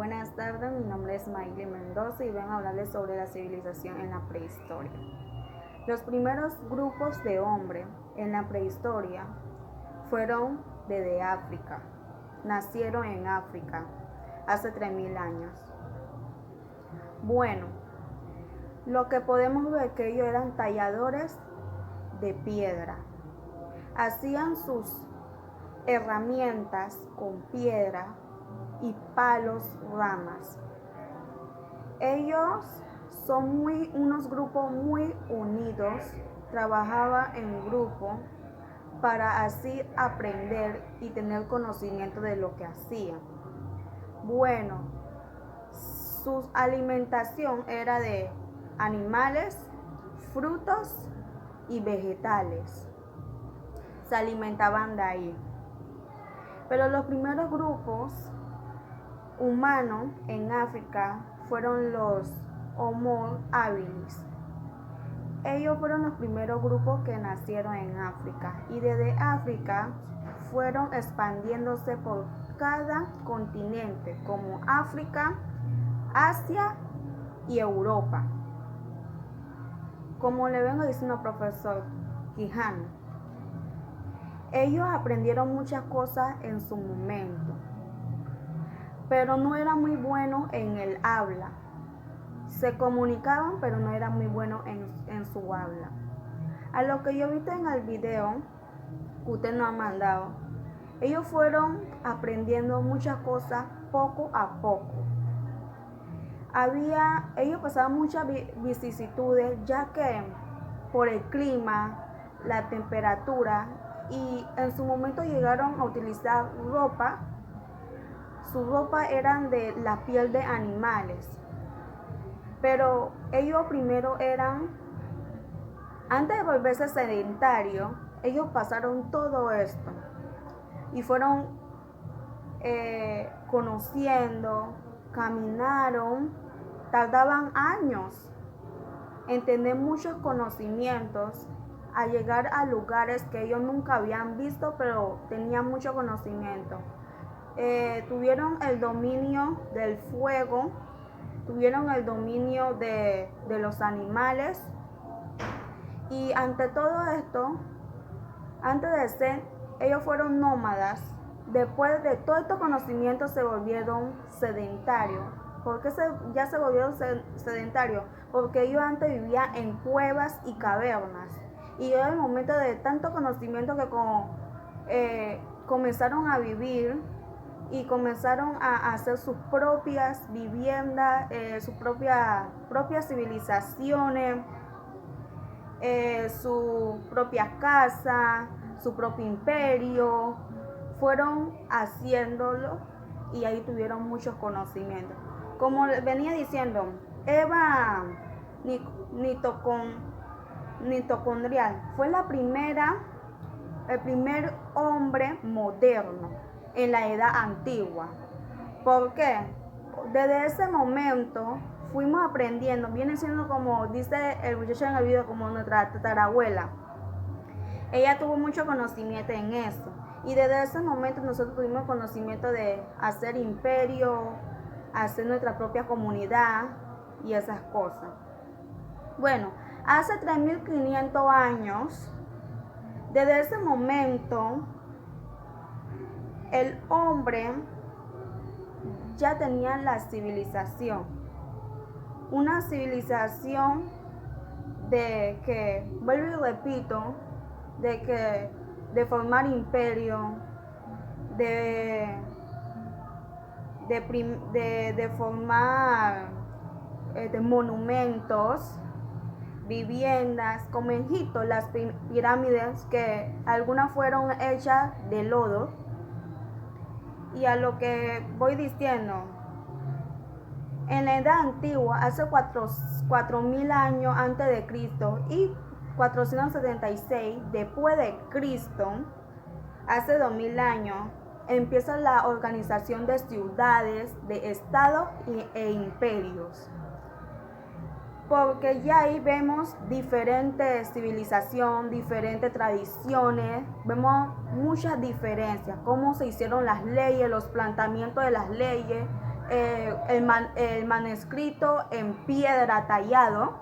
Buenas tardes, mi nombre es Maile Mendoza y vengo a hablarles sobre la civilización en la prehistoria. Los primeros grupos de hombres en la prehistoria fueron desde África. Nacieron en África hace 3000 años. Bueno, lo que podemos ver es que ellos eran talladores de piedra. Hacían sus herramientas con piedra y palos, ramas. Ellos son unos grupos muy unidos, trabajaban en grupo para así aprender y tener conocimiento de lo que hacían. Bueno, su alimentación era de animales, frutos y vegetales. Se alimentaban de ahí. Pero los primeros grupos humanos en África fueron los Homo habilis. Ellos fueron los primeros grupos que nacieron en África y desde África fueron expandiéndose por cada continente como África, Asia y Europa. Como le vengo diciendo al profesor Quijano, ellos aprendieron muchas cosas en su momento, pero no eran muy buenos en el habla. Se comunicaban, pero no eran muy buenos en su habla. A lo que yo vi en el video que usted nos ha mandado, ellos fueron aprendiendo muchas cosas poco a poco. Ellos pasaban muchas vicisitudes, ya que por el clima, la temperatura, y en su momento llegaron a utilizar ropa. Su ropa eran de la piel de animales. Pero ellos primero antes de volverse sedentarios, ellos pasaron todo esto y fueron conociendo, caminaron, tardaban años en tener muchos conocimientos, a llegar a lugares que ellos nunca habían visto, pero tenían mucho conocimiento. Tuvieron el dominio del fuego, tuvieron el dominio de los animales, y ante todo esto, antes de ser, ellos fueron nómadas. Después de todo estos conocimientos se volvieron sedentarios. ¿Por qué ya se volvieron sedentarios? Porque ellos antes vivían en cuevas y cavernas, y en el momento de tanto conocimiento que comenzaron a vivir y comenzaron a hacer sus propias viviendas, sus propias civilizaciones, su propia casa, su propio imperio. Fueron haciéndolo y ahí tuvieron muchos conocimientos. Como venía diciendo, Eva mitocondrial fue el primer hombre moderno en la edad antigua. ¿Por qué? Desde ese momento fuimos aprendiendo, viene siendo como dice el muchacho en el video, como nuestra tatarabuela. Ella tuvo mucho conocimiento en eso, y desde ese momento nosotros tuvimos conocimiento de hacer imperio, hacer nuestra propia comunidad y esas cosas. Bueno, hace 3500 años, desde ese momento, el hombre ya tenía la civilización. Una civilización de que, vuelvo y repito, de formar imperio, de formar monumentos, viviendas, como en Egipto, las pirámides, que algunas fueron hechas de lodo. Y a lo que voy diciendo, en la edad antigua, hace 4000 años antes de Cristo y 476 después de Cristo, hace 2000 años, empieza la organización de ciudades, de estados e imperios. Porque ya ahí vemos diferentes civilizaciones, diferentes tradiciones, vemos muchas diferencias, cómo se hicieron las leyes, los planteamientos de las leyes, el manuscrito en piedra tallado,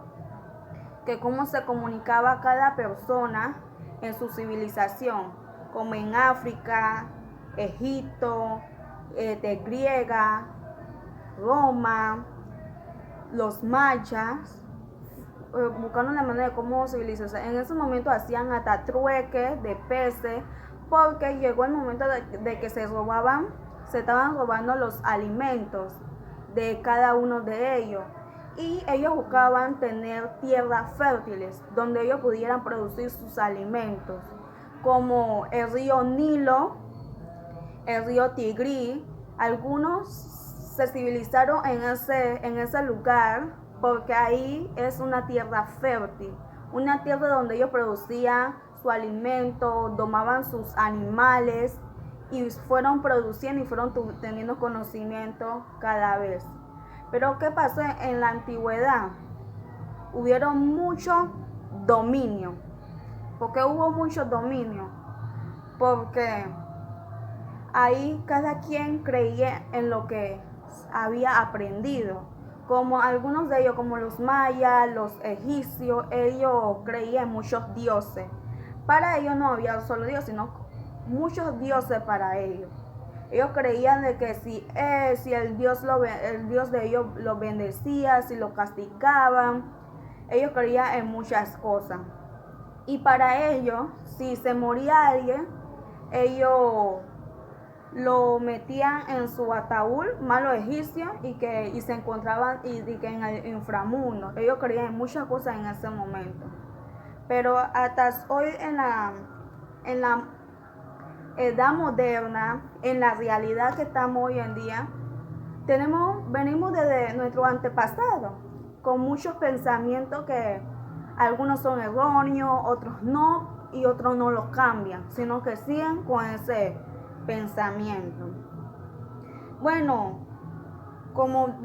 que cómo se comunicaba cada persona en su civilización, como en África, Egipto, de Griega, Roma, los mayas, buscando la manera de cómo civilizarse. En ese momento hacían hasta trueques de peces, porque llegó el momento de que se estaban robando los alimentos de cada uno de ellos. Y ellos buscaban tener tierras fértiles donde ellos pudieran producir sus alimentos, como el río Nilo, el río Tigrí. Algunos se civilizaron en ese lugar porque ahí es una tierra fértil, una tierra donde ellos producían su alimento, domaban sus animales y fueron produciendo y fueron teniendo conocimiento cada vez. Pero ¿qué pasó en la antigüedad? Hubieron mucho dominio. ¿Por qué hubo mucho dominio? Porque ahí cada quien creía en lo que había aprendido. Como algunos de ellos, como los mayas, los egipcios, ellos creían en muchos dioses. Para ellos no había solo Dios, sino muchos dioses para ellos. Ellos creían de que si el Dios de ellos los bendecía, si lo castigaban, ellos creían en muchas cosas. Y para ellos, si se moría alguien, ellos lo metían en su ataúd, malo egipcio, y se encontraban y que en el inframundo. Ellos creían en muchas cosas en ese momento. Pero hasta hoy en la edad moderna, en la realidad que estamos hoy en día, venimos desde nuestro antepasado, con muchos pensamientos que algunos son erróneos, otros no, y otros no los cambian, sino que siguen con ese pensamiento. Bueno, como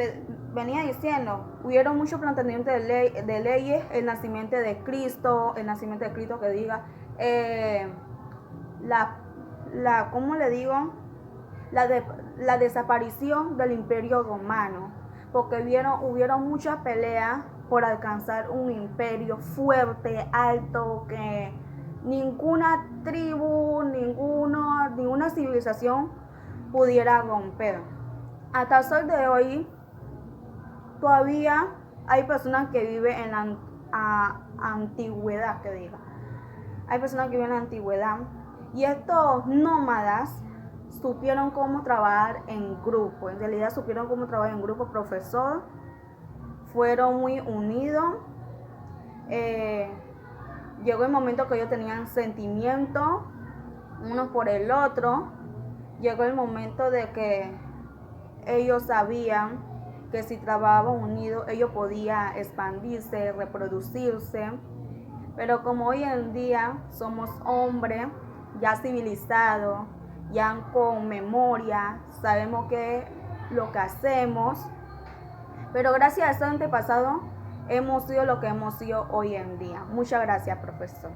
venía diciendo, hubieron muchos planteamientos de leyes, el nacimiento de Cristo que diga, ¿cómo le digo? La desaparición del Imperio Romano, porque hubieron muchas peleas por alcanzar un imperio fuerte, alto, que ninguna tribu, ninguna civilización pudiera romper. Hasta el sol de hoy, todavía hay personas que viven en la antigüedad, que diga. Hay personas que viven en la antigüedad, y estos nómadas supieron cómo trabajar en grupo. En realidad supieron cómo trabajar en grupo. Profesor, fueron muy unidos. Llegó el momento que ellos tenían sentimientos unos por el otro. Llegó el momento de que ellos sabían que si trabajaban unidos ellos podían expandirse, reproducirse. Pero como hoy en día somos hombres ya civilizados, ya con memoria, sabemos qué lo que hacemos. Pero gracias a ese antepasado hemos sido lo que hemos sido hoy en día. Muchas gracias, profesor.